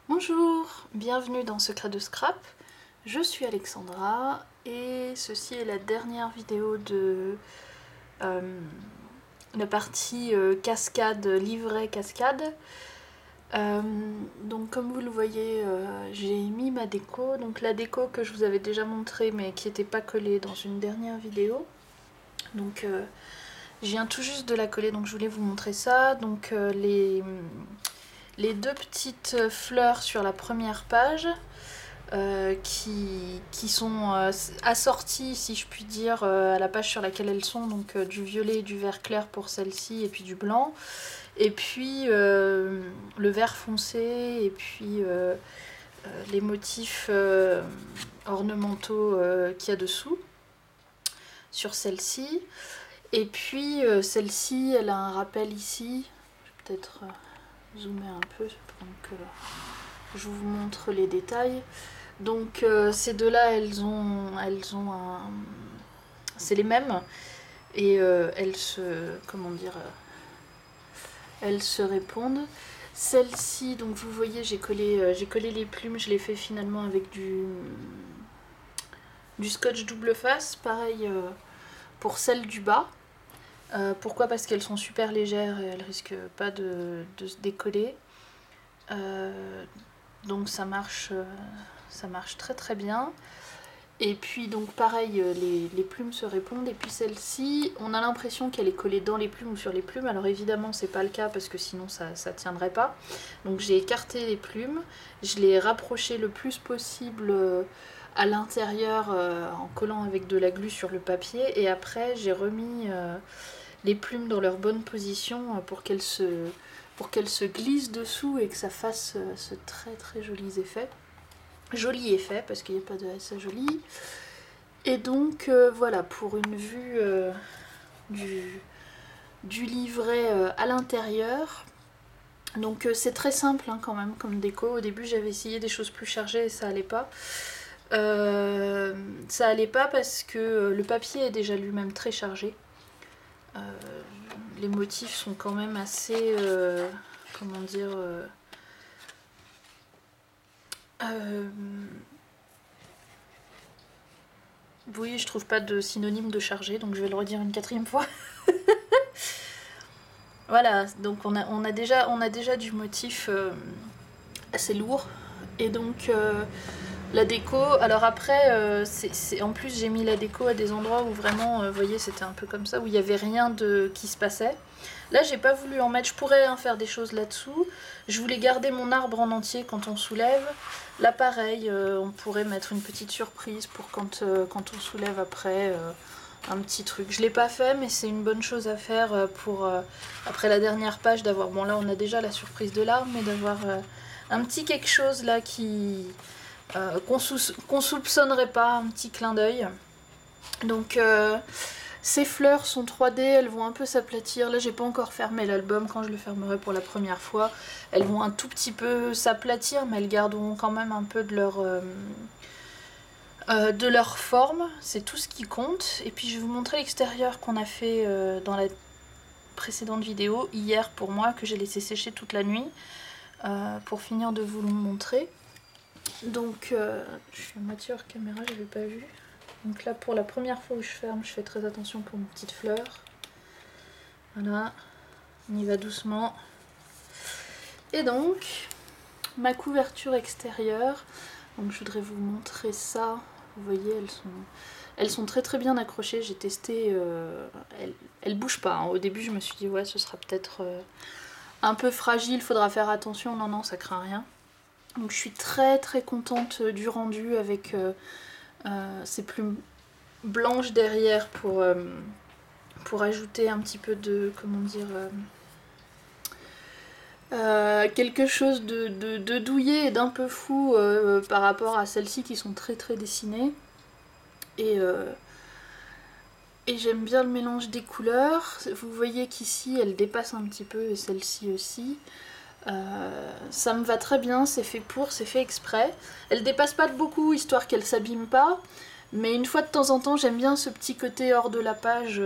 Bonjour, bienvenue dans Secret de Scrap. Je suis Alexandra et ceci est la dernière vidéo de la partie cascade, livret cascade. Donc comme vous le voyez, j'ai mis ma déco, donc la déco que je vous avais déjà montrée mais qui n'était pas collée dans une dernière vidéo. Donc je viens tout juste de la coller, donc je voulais vous montrer ça. Donc les deux petites fleurs sur la première page qui sont assorties, si je puis dire, à la page sur laquelle elles sont, donc du violet et du vert clair pour celle-ci, et puis du blanc, et puis le vert foncé, et puis les motifs ornementaux qu'il y a dessous sur celle-ci. Et puis celle-ci, elle a un rappel ici. Je vais peut-être zoomer un peu pour que je vous montre les détails. Donc ces deux-là, elles ont un... C'est les mêmes. Et elles se... Comment dire elles se répondent. Celle-ci, donc vous voyez, j'ai collé les plumes. Je l'ai fait finalement avec du scotch double face. Pareil pour celle du bas. Pourquoi? Parce qu'elles sont super légères et elles risquent pas de se décoller. Donc ça marche très très bien. Et puis donc pareil, les plumes se répondent. Et puis celle-ci, on a l'impression qu'elle est collée dans les plumes ou sur les plumes. Alors évidemment c'est pas le cas parce que sinon ça tiendrait pas. Donc j'ai écarté les plumes, je les ai rapprochées le plus possible à l'intérieur en collant avec de la glu sur le papier. Et après j'ai remis les plumes dans leur bonne position pour qu'elles se glissent dessous et que ça fasse ce très très joli effet, parce qu'il n'y a pas de S à joli. Et donc voilà, pour une vue du livret à l'intérieur. Donc c'est très simple quand même comme déco. Au début j'avais essayé des choses plus chargées et ça allait pas. Ça allait pas parce que le papier est déjà lui-même très chargé. Les motifs sont quand même assez... comment dire... oui, je trouve pas de synonyme de chargé, donc je vais le redire une quatrième fois. Voilà, donc on a déjà du motif assez lourd. Et donc la déco, alors après, en plus j'ai mis la déco à des endroits où vraiment, vous voyez, c'était un peu comme ça, où il n'y avait rien qui se passait. Là, j'ai pas voulu en mettre, je pourrais faire des choses là-dessous. Je voulais garder mon arbre en entier quand on soulève. Là, pareil, on pourrait mettre une petite surprise pour quand on soulève après, un petit truc. Je l'ai pas fait, mais c'est une bonne chose à faire pour, après la dernière page, d'avoir... Bon, là, on a déjà la surprise de l'arbre, mais d'avoir un petit quelque chose là qu'on soupçonnerait pas, un petit clin d'œil. Donc ces fleurs sont 3D, elles vont un peu s'aplatir. Là j'ai pas encore fermé l'album, quand je le fermerai pour la première fois, elles vont un tout petit peu s'aplatir, mais elles garderont quand même un peu de leur forme. C'est tout ce qui compte. Et puis je vais vous montrer l'extérieur qu'on a fait dans la précédente vidéo, hier pour moi, que j'ai laissé sécher toute la nuit, pour finir de vous le montrer. Donc je suis à moitié hors caméra, j'avais pas vu. Donc là, pour la première fois où je ferme, je fais très attention pour mes petites fleurs. Voilà, on y va doucement. Et donc, ma couverture extérieure. Donc je voudrais vous montrer ça. Vous voyez, elles sont très très bien accrochées. J'ai testé, elles bougent pas. Au début, je me suis dit, ouais, ce sera peut-être un peu fragile, faudra faire attention. Non, non, ça craint rien. Donc je suis très très contente du rendu avec ces plumes blanches derrière pour ajouter un petit peu de, comment dire, quelque chose de douillet et d'un peu fou par rapport à celles-ci qui sont très très dessinées. Et j'aime bien le mélange des couleurs. Vous voyez qu'ici elle dépasse un petit peu et celle-ci aussi. Ça me va très bien, c'est fait exprès. Elle dépasse pas de beaucoup histoire qu'elle s'abîme pas. Mais une fois de temps en temps, j'aime bien ce petit côté hors de la page,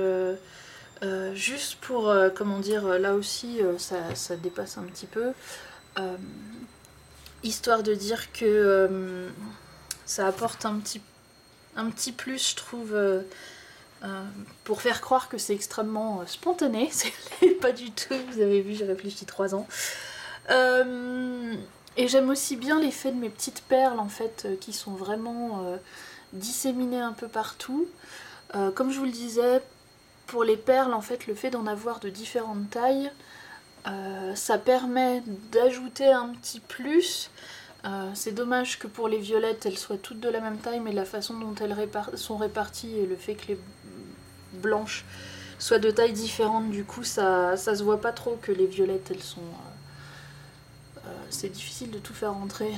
juste pour, comment dire, là aussi, ça dépasse un petit peu. histoire de dire que ça apporte un petit plus, je trouve, pour faire croire que c'est extrêmement spontané. C'est pas du tout, vous avez vu, j'ai réfléchi 3 ans. Et j'aime aussi bien l'effet de mes petites perles, en fait, qui sont vraiment disséminées un peu partout. Comme je vous le disais, pour les perles, en fait, le fait d'en avoir de différentes tailles, ça permet d'ajouter un petit plus. C'est dommage que pour les violettes, elles soient toutes de la même taille, mais la façon dont elles sont réparties et le fait que les blanches soient de tailles différentes, du coup, ça se voit pas trop que les violettes, elles sont... c'est difficile de tout faire rentrer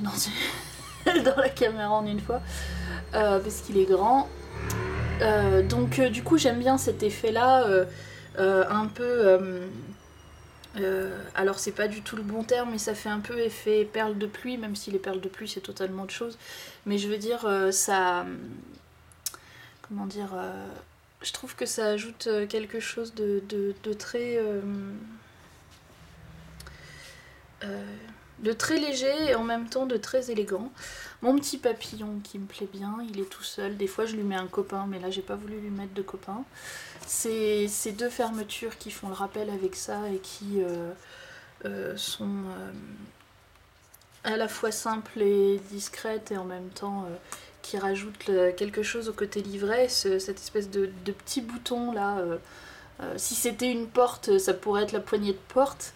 dans la caméra en une fois, parce qu'il est grand. Donc du coup, j'aime bien cet effet-là, un peu... alors c'est pas du tout le bon terme, mais ça fait un peu effet perle de pluie, même si les perles de pluie c'est totalement autre chose. Mais je veux dire, ça... Comment dire, je trouve que ça ajoute quelque chose de très... de très léger et en même temps de très élégant. Mon petit papillon qui me plaît bien, il est tout seul. Des fois je lui mets un copain, mais là j'ai pas voulu lui mettre de copain. C'est ces 2 fermetures qui font le rappel avec ça et qui sont à la fois simples et discrètes et en même temps qui rajoutent quelque chose au côté livret. Cette espèce de petit bouton là, si c'était une porte, ça pourrait être la poignée de porte.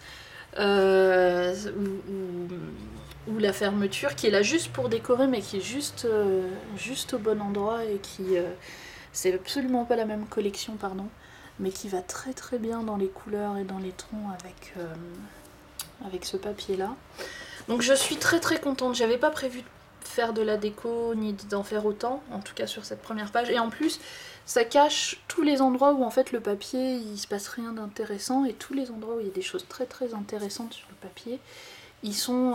Ou la fermeture qui est là juste pour décorer mais qui est juste au bon endroit et qui c'est absolument pas la même collection pardon, mais qui va très très bien dans les couleurs et dans les tons avec ce papier là. Donc je suis très très contente, j'avais pas prévu de faire de la déco ni d'en faire autant, en tout cas sur cette première page, et en plus ça cache tous les endroits où en fait le papier il se passe rien d'intéressant et tous les endroits où il y a des choses très très intéressantes sur le papier ils sont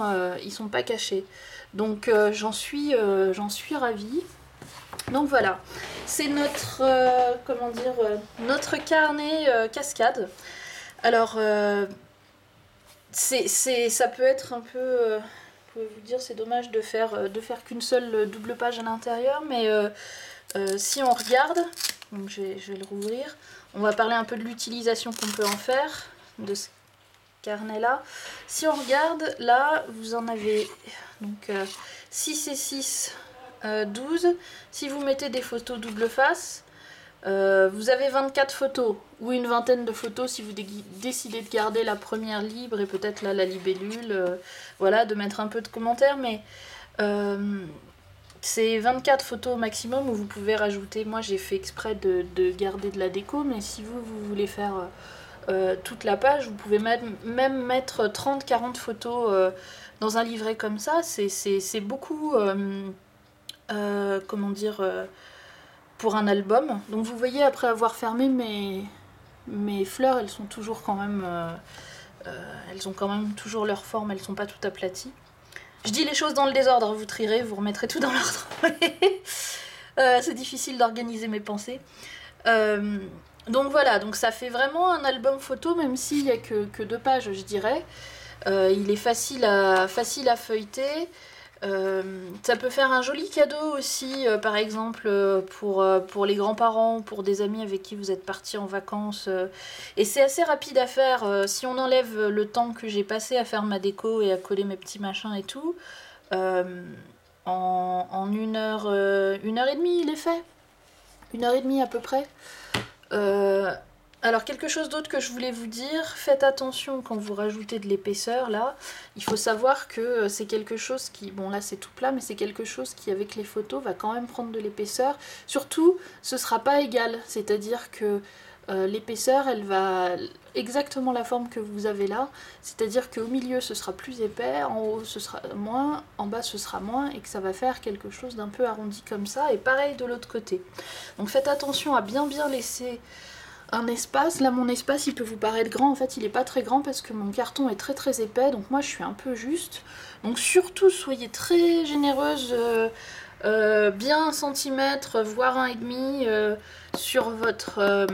pas cachés. Donc j'en suis ravie. Donc voilà, c'est notre comment dire notre carnet cascade. Alors ça peut être un peu je peux vous dire c'est dommage de faire qu'une seule double page à l'intérieur, mais si on regarde, donc je vais le rouvrir, on va parler un peu de l'utilisation qu'on peut en faire de ce carnet là. Si on regarde, là vous en avez donc 6 et 6, 12. Si vous mettez des photos double face, vous avez 24 photos, ou une vingtaine de photos si vous décidez de garder la première libre et peut-être là la libellule, voilà, de mettre un peu de commentaires, mais c'est 24 photos au maximum où vous pouvez rajouter. Moi j'ai fait exprès de garder de la déco, mais si vous voulez faire toute la page, vous pouvez même mettre 30-40 photos dans un livret comme ça. C'est beaucoup, comment dire, pour un album. Donc vous voyez, après avoir fermé mes fleurs, elles sont toujours quand même... elles ont quand même toujours leur forme, elles sont pas toutes aplaties. Je dis les choses dans le désordre, vous trierez, vous remettrez tout dans l'ordre. C'est difficile d'organiser mes pensées. Donc voilà, donc ça fait vraiment un album photo, même s'il n'y a que 2 pages, je dirais. Il est facile à feuilleter. Ça peut faire un joli cadeau aussi, par exemple pour les grands-parents, pour des amis avec qui vous êtes partis en vacances. Et c'est assez rapide à faire. Si on enlève le temps que j'ai passé à faire ma déco et à coller mes petits machins et tout, en 1h et demie il est fait. 1h30 à peu près. Alors quelque chose d'autre que je voulais vous dire, faites attention quand vous rajoutez de l'épaisseur là, il faut savoir que c'est quelque chose qui, bon là c'est tout plat, mais c'est quelque chose qui avec les photos va quand même prendre de l'épaisseur, surtout ce sera pas égal, c'est-à-dire que l'épaisseur elle va exactement la forme que vous avez là, c'est-à-dire qu'au milieu ce sera plus épais, en haut ce sera moins, en bas ce sera moins, et que ça va faire quelque chose d'un peu arrondi comme ça, et pareil de l'autre côté. Donc faites attention à bien laisser un espace. Là mon espace il peut vous paraître grand, en fait il est pas très grand parce que mon carton est très très épais, donc moi je suis un peu juste. Donc surtout soyez très généreuse, bien 1 centimètre voire 1,5 sur votre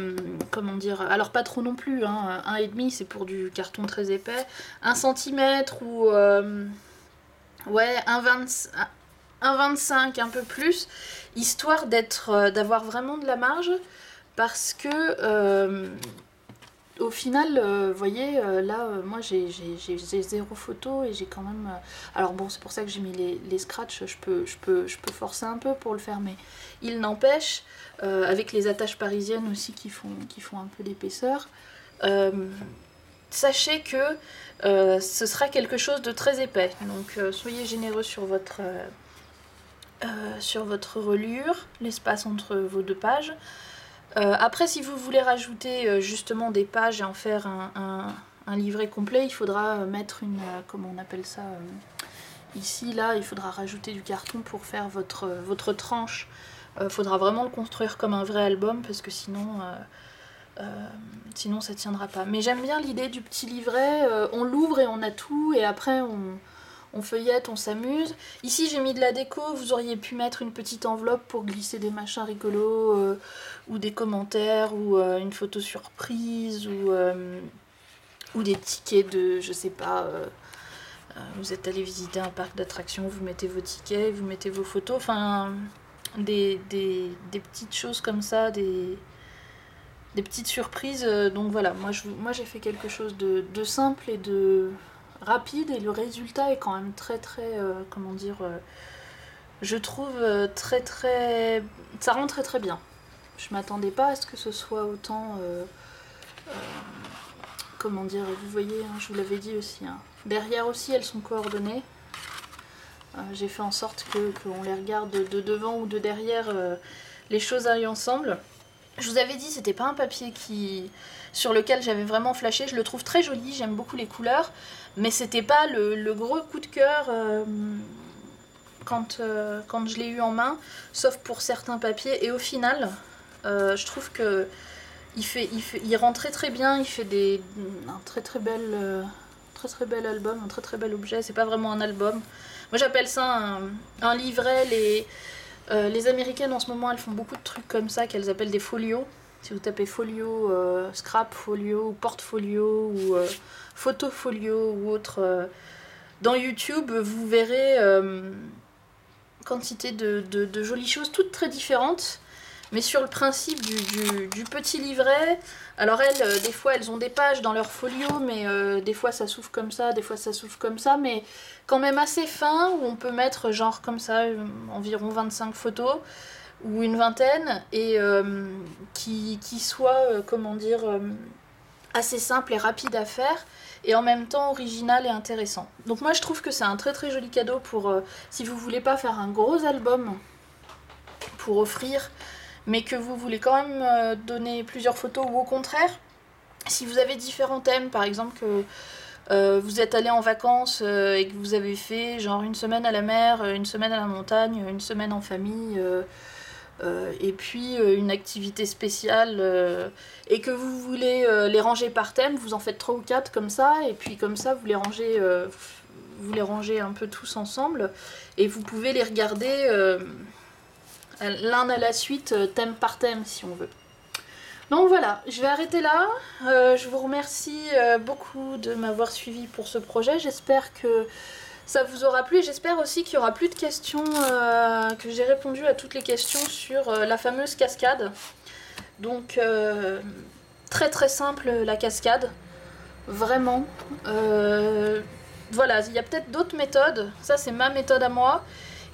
comment dire, alors pas trop non plus, hein, 1,5 c'est pour du carton très épais, 1 centimètre ou Ouais, un 25, un peu plus, histoire d'avoir vraiment de la marge, parce que au final, vous voyez, là, moi j'ai 0 photo et j'ai quand même... alors bon, c'est pour ça que j'ai mis les scratchs, je peux forcer un peu pour le faire, mais il n'empêche, avec les attaches parisiennes aussi qui font un peu d'épaisseur, sachez que ce sera quelque chose de très épais, donc soyez généreux sur votre reliure, l'espace entre vos 2 pages. Après, si vous voulez rajouter justement des pages et en faire un livret complet, il faudra mettre une... comment on appelle ça ici, là, il faudra rajouter du carton pour faire votre tranche. Faudra vraiment le construire comme un vrai album, parce que sinon ça tiendra pas. Mais j'aime bien l'idée du petit livret, on l'ouvre et on a tout, et après on feuillette, on s'amuse. Ici j'ai mis de la déco, vous auriez pu mettre une petite enveloppe pour glisser des machins rigolos, ou des commentaires, ou une photo surprise, ou des tickets de, je sais pas, vous êtes allé visiter un parc d'attractions, vous mettez vos tickets, vous mettez vos photos, enfin des petites choses comme ça, des petites surprises. Donc voilà, moi j'ai fait quelque chose de simple et de rapide, et le résultat est quand même très comment dire, je trouve ça rend très bien. Je m'attendais pas à ce que ce soit autant comment dire, vous voyez, hein, je vous l'avais dit aussi, hein. Derrière aussi elles sont coordonnées. J'ai fait en sorte qu'on les regarde de devant ou de derrière, les choses aillent ensemble. Je vous avais dit, c'était pas un papier sur lequel j'avais vraiment flashé. Je le trouve très joli, j'aime beaucoup les couleurs, mais c'était pas le gros coup de cœur quand je l'ai eu en main, sauf pour certains papiers. Et au final, je trouve que il rend très bien. Il fait un très bel album, un très bel objet. C'est pas vraiment un album. Moi j'appelle ça un livret. Les américaines en ce moment elles font beaucoup de trucs comme ça qu'elles appellent des folios. Si vous tapez folio, scrap folio, ou portfolio, ou photofolio ou autre, dans YouTube vous verrez quantité de jolies choses, toutes très différentes. Mais sur le principe du petit livret, alors elles, des fois elles ont des pages dans leur folio, mais des fois ça s'ouvre comme ça, des fois ça s'ouvre comme ça, mais quand même assez fin, où on peut mettre genre comme ça environ 25 photos, ou une vingtaine, et qui soit, comment dire, assez simple et rapide à faire, et en même temps original et intéressant. Donc moi je trouve que c'est un très joli cadeau pour, si vous voulez pas faire un gros album pour offrir, mais que vous voulez quand même donner plusieurs photos, ou au contraire, si vous avez différents thèmes, par exemple que vous êtes allé en vacances et que vous avez fait genre une semaine à la mer, une semaine à la montagne, une semaine en famille, et puis une activité spéciale, et que vous voulez les ranger par thème, vous en faites 3 ou 4 comme ça, et puis comme ça vous les rangez un peu tous ensemble, et vous pouvez les regarder l'un à la suite, thème par thème si on veut. Donc voilà, je vais arrêter là. Je vous remercie beaucoup de m'avoir suivi pour ce projet. J'espère que ça vous aura plu, et j'espère aussi qu'il n'y aura plus de questions, que j'ai répondu à toutes les questions sur la fameuse cascade. Donc très simple la cascade, vraiment. Voilà, il y a peut-être d'autres méthodes, ça c'est ma méthode à moi.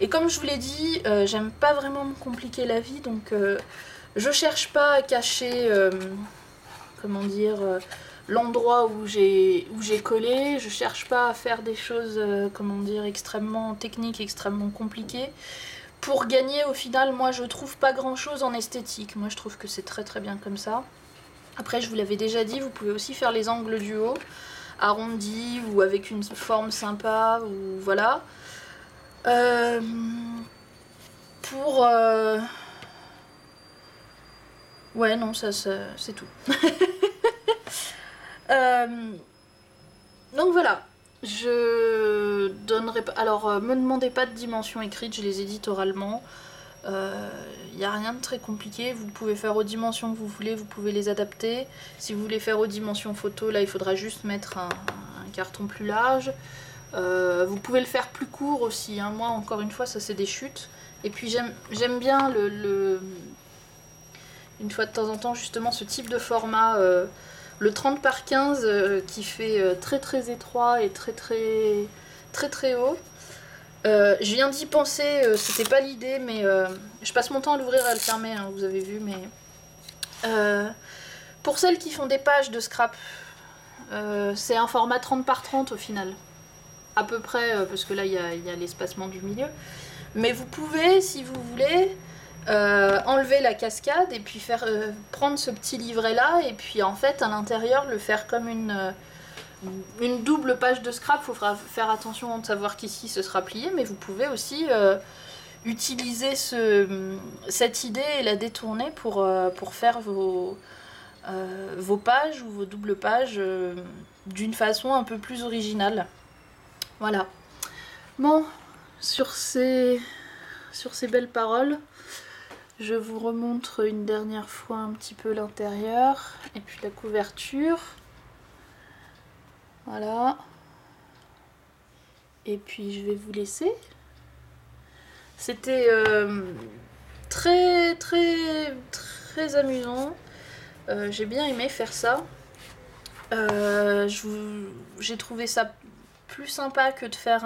Et comme je vous l'ai dit, j'aime pas vraiment me compliquer la vie, donc je cherche pas à cacher, comment dire, l'endroit où j'ai collé. Je cherche pas à faire des choses, comment dire, extrêmement techniques, extrêmement compliquées. Pour gagner, au final, moi je trouve pas grand chose en esthétique. Moi je trouve que c'est très bien comme ça. Après, je vous l'avais déjà dit, vous pouvez aussi faire les angles du haut, arrondis ou avec une forme sympa, ou voilà. Pour... ouais, non, ça c'est tout. Donc voilà, je donnerai pas... Alors, me demandez pas de dimensions écrites, je les édite oralement. Il n'y a rien de très compliqué, vous pouvez faire aux dimensions que vous voulez, vous pouvez les adapter. Si vous voulez faire aux dimensions photo, là il faudra juste mettre un carton plus large. Vous pouvez le faire plus court aussi, hein. Moi encore une fois ça c'est des chutes. Et puis j'aime bien une fois de temps en temps justement ce type de format, le 30 par 15 qui fait très très étroit et très haut. Je viens d'y penser, c'était pas l'idée, mais je passe mon temps à l'ouvrir et à le fermer, hein, vous avez vu, mais pour celles qui font des pages de scrap, c'est un format 30 par 30 au final, à peu près, parce que là il y a l'espacement du milieu, mais vous pouvez, si vous voulez, enlever la cascade et puis prendre ce petit livret là, et puis en fait à l'intérieur le faire comme une double page de scrap. Il faudra faire attention de savoir qu'ici ce sera plié, mais vous pouvez aussi utiliser cette idée et la détourner pour faire vos pages ou vos doubles pages d'une façon un peu plus originale. Voilà. Bon, sur ces belles paroles, je vous remontre une dernière fois un petit peu l'intérieur et puis la couverture. Voilà. Et puis je vais vous laisser. C'était très amusant. J'ai bien aimé faire ça. J'ai trouvé ça plus sympa que de faire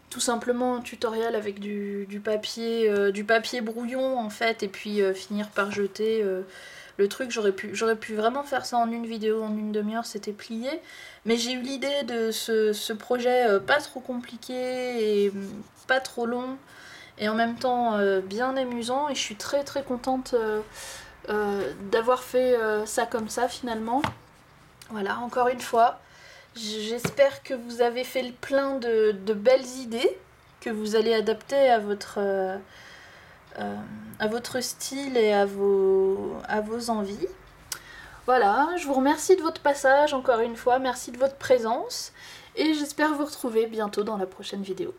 tout simplement un tutoriel avec du papier brouillon en fait, et puis finir par jeter le truc. J'aurais pu vraiment faire ça en une vidéo, en une demi-heure, c'était plié. Mais j'ai eu l'idée de ce projet pas trop compliqué et pas trop long, et en même temps bien amusant, et je suis très contente d'avoir fait ça comme ça finalement. Voilà, encore une fois, j'espère que vous avez fait le plein de belles idées, que vous allez adapter à votre style et à vos envies. Voilà, je vous remercie de votre passage encore une fois, merci de votre présence, et j'espère vous retrouver bientôt dans la prochaine vidéo.